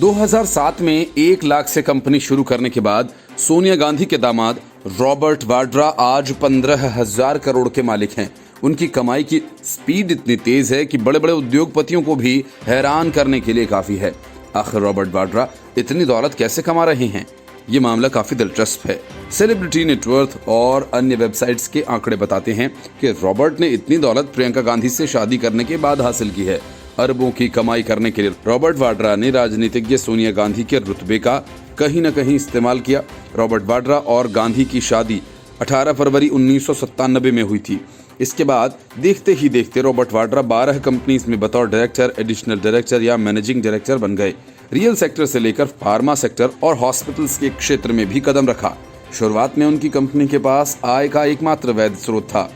2007 में 1 लाख से कंपनी शुरू करने के बाद सोनिया गांधी के दामाद रॉबर्ट वाड्रा आज 15,000 करोड़ के मालिक हैं। उनकी कमाई की स्पीड इतनी तेज है कि बड़े बड़े उद्योगपतियों को भी हैरान करने के लिए काफी है। आखिर रॉबर्ट वाड्रा इतनी दौलत कैसे कमा रहे हैं? ये मामला काफी दिलचस्प है। सेलिब्रिटी नेटवर्थ और अन्य वेबसाइट्स के आंकड़े बताते हैं कि रॉबर्ट ने इतनी दौलत प्रियंका गांधी से शादी करने के बाद हासिल की है। अरबों की कमाई करने के लिए रॉबर्ट वाड्रा ने राजनीतिज्ञ सोनिया गांधी के रुतबे का कहीं न कहीं इस्तेमाल किया। रॉबर्ट वाड्रा और गांधी की शादी 18 फरवरी 1997 में हुई थी। इसके बाद देखते ही देखते रॉबर्ट वाड्रा 12 कंपनीज में बतौर डायरेक्टर, एडिशनल डायरेक्टर या मैनेजिंग डायरेक्टर बन गए। रियल सेक्टर से लेकर फार्मा सेक्टर और हॉस्पिटल्स के क्षेत्र में भी कदम रखा। शुरुआत में उनकी कंपनी के पास आय का एकमात्र वैध स्रोत था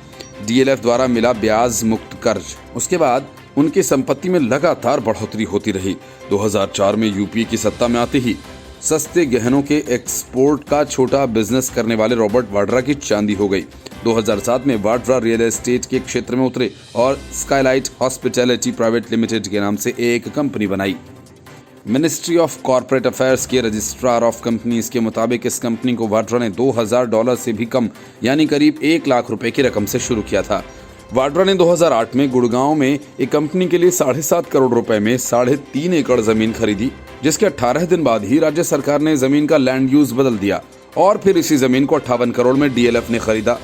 DLF द्वारा मिला ब्याज मुक्त कर्ज। उसके बाद उनकी संपत्ति में लगातार बढ़ोतरी होती रही। 2004 में यूपीए की सत्ता में आते ही सस्ते गहनों के एक्सपोर्ट का छोटा बिजनेस करने वाले रॉबर्ट वाड्रा की चांदी हो गई। 2007 में वाड्रा रियल एस्टेट के क्षेत्र में उतरे और स्काईलाइट हॉस्पिटैलिटी प्राइवेट लिमिटेड के नाम से एक कंपनी बनाई। मिनिस्ट्री ऑफ कॉर्पोरेट अफेयर्स के रजिस्ट्रार ऑफ कंपनीज के मुताबिक इस कंपनी को वाड्रा ने $2,000 से भी कम यानी करीब 1 लाख रुपए की रकम से शुरू किया था। वाड्रा ने 2008 में गुड़गांव में एक कंपनी के लिए 7.5 करोड़ रुपए में 3.5 एकड़ जमीन खरीदी, जिसके 18 दिन बाद ही राज्य सरकार ने जमीन का लैंड यूज बदल दिया और फिर इसी जमीन को 58 करोड़ में DLF ने खरीदा।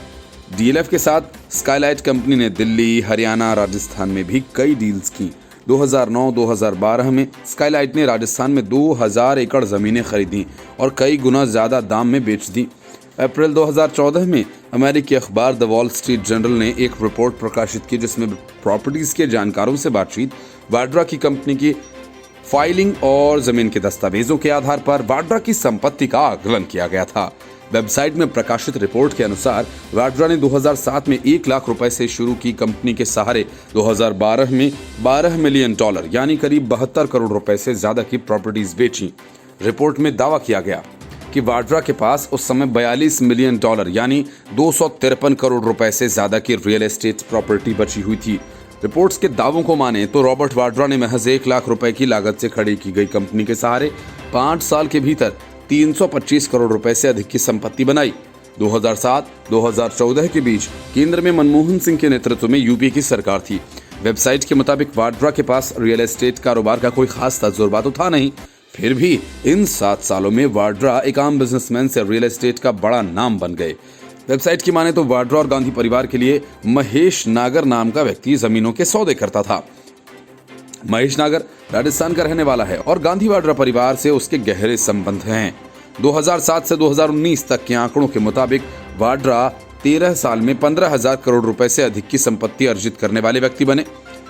DLF के साथ स्काईलाइट कंपनी ने दिल्ली, हरियाणा, राजस्थान में भी कई डील्स की। 2009-2012 में स्काईलाइट ने राजस्थान में 2000 एकड़ जमीनें खरीदी और कई गुना ज्यादा दाम में बेच दी। अप्रैल 2014 में अमेरिकी अखबार द वॉल स्ट्रीट जर्नल ने एक रिपोर्ट प्रकाशित की जिसमें प्रॉपर्टीज के जानकारों से बातचीत, वाड्रा की कंपनी की फाइलिंग और जमीन के दस्तावेजों के आधार पर वाड्रा की संपत्ति का आकलन किया गया था। वेबसाइट में प्रकाशित रिपोर्ट के अनुसार वाड्रा ने 2007 में 1 लाख रुपए से शुरू की कंपनी के सहारे 2012 में $12 मिलियन यानी करीब 72 करोड़ रुपए से ज्यादा की प्रॉपर्टीज बेची। रिपोर्ट में दावा किया गया कि वाड्रा के पास उस समय $42 मिलियन यानी 253 करोड़ रुपए से ज्यादा की रियल एस्टेट प्रॉपर्टी बची हुई थी। रिपोर्ट्स के दावों को माने तो रॉबर्ट वाड्रा ने महज 1 लाख रुपए की लागत से खड़ी की गई कंपनी के सहारे 5 साल के भीतर 325 करोड़ रुपए से अधिक की संपत्ति बनाई। 2007-2014 के बीच केंद्र में मनमोहन सिंह के नेतृत्व में यूपीए की सरकार थी। वेबसाइट के मुताबिक वाड्रा के पास रियल एस्टेट कारोबार का कोई खास तजुर्बा तो था नहीं, फिर भी इन 7 सालों में वाड्रा एक आम बिजनेसमैन से रियल एस्टेट का बड़ा नाम बन गए। वेबसाइट की माने तो वाड्रा और गांधी परिवार के लिए महेश नागर नाम का व्यक्ति जमीनों के सौदे करता था। महेश नागर राजस्थान का रहने वाला है और गांधी वाड्रा परिवार से उसके गहरे संबंध हैं। 2007 से 2019 तक के आंकड़ों के मुताबिक वाड्रा 13 साल में 15,000 करोड़ रुपए से अधिक की संपत्ति अर्जित करने वाले व्यक्ति बने।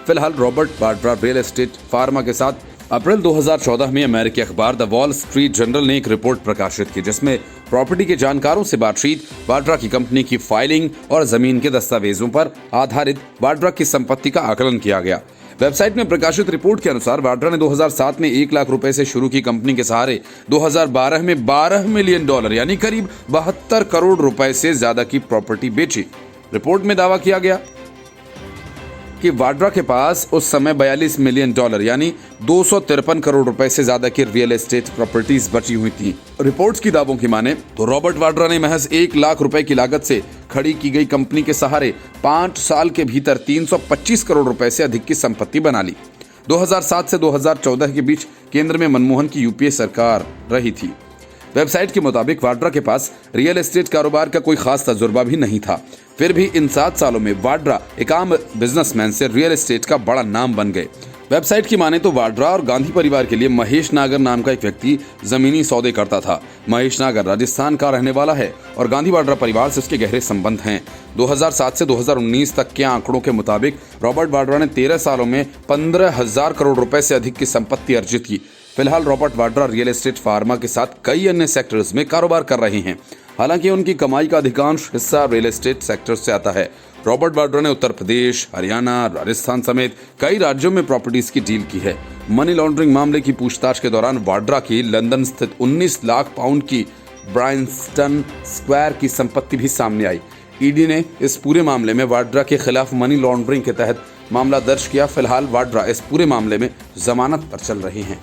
फिलहाल Robert Vadra real estate pharma के साथ अप्रैल 2014 में अमेरिकी अखबार द वॉल स्ट्रीट जर्नल ने एक रिपोर्ट प्रकाशित की जिसमें प्रॉपर्टी के जानकारों से बातचीत, वाड्रा की कंपनी की फाइलिंग और जमीन के दस्तावेजों पर आधारित वाड्रा की संपत्ति का आकलन किया गया। वेबसाइट में प्रकाशित रिपोर्ट के अनुसार वाड्रा ने 2007 में 1 लाख रुपए से शुरू की कंपनी के सहारे 2012 में $12 मिलियन यानी करीब 72 करोड़ रुपए से ज्यादा की प्रॉपर्टी बेची। रिपोर्ट में दावा किया गया कि वाड्रा के पास उस समय $42 मिलियन यानी 253 करोड़ रुपए से ज्यादा की रियल एस्टेट प्रॉपर्टीज बची हुई थी। रिपोर्ट्स की दावों की माने तो रॉबर्ट वाड्रा ने महज 1 लाख रुपए की लागत से खड़ी की गई कंपनी के सहारे 5 साल के भीतर 325 करोड़ रुपए से अधिक की संपत्ति बना ली। 2007 से 2014 के बीच केंद्र में मनमोहन की यूपीए सरकार रही थी। वेबसाइट के मुताबिक वाड्रा के पास रियल एस्टेट कारोबार का कोई खास तजुर्बा भी नहीं था, फिर भी इन 7 सालों में वाड्रा एक आम बिजनेसमैन से रियल एस्टेट का बड़ा नाम बन गए। वेबसाइट की माने तो वाड्रा और गांधी परिवार के लिए महेश नागर नाम का एक व्यक्ति जमीनी सौदे करता था। महेश नागर राजस्थान का रहने वाला है और गांधी वाड्रा परिवार से उसके गहरे संबंध हैं। 2007 से 2019 तक के आंकड़ों के मुताबिक रॉबर्ट वाड्रा ने 13 सालों में 15,000 करोड़ रुपए से अधिक की संपत्ति अर्जित की। फिलहाल Robert Vadra real estate pharma के साथ कई अन्य सेक्टर्स में कारोबार कर रहे हैं। हालांकि उनकी कमाई का अधिकांश हिस्सा रियल एस्टेट सेक्टर से आता है। रॉबर्ट वाड्रा ने उत्तर प्रदेश, हरियाणा, राजस्थान समेत कई राज्यों में प्रॉपर्टीज की डील की है। मनी लॉन्ड्रिंग मामले की पूछताछ के दौरान वाड्रा की लंदन स्थित 19 लाख पाउंड की ब्रायंस्टन स्क्वायर की संपत्ति भी सामने आई। ईडी ने इस पूरे मामले में वाड्रा के खिलाफ मनी लॉन्ड्रिंग के तहत मामला दर्ज किया। फिलहाल वाड्रा इस पूरे मामले में जमानत पर चल रहे हैं।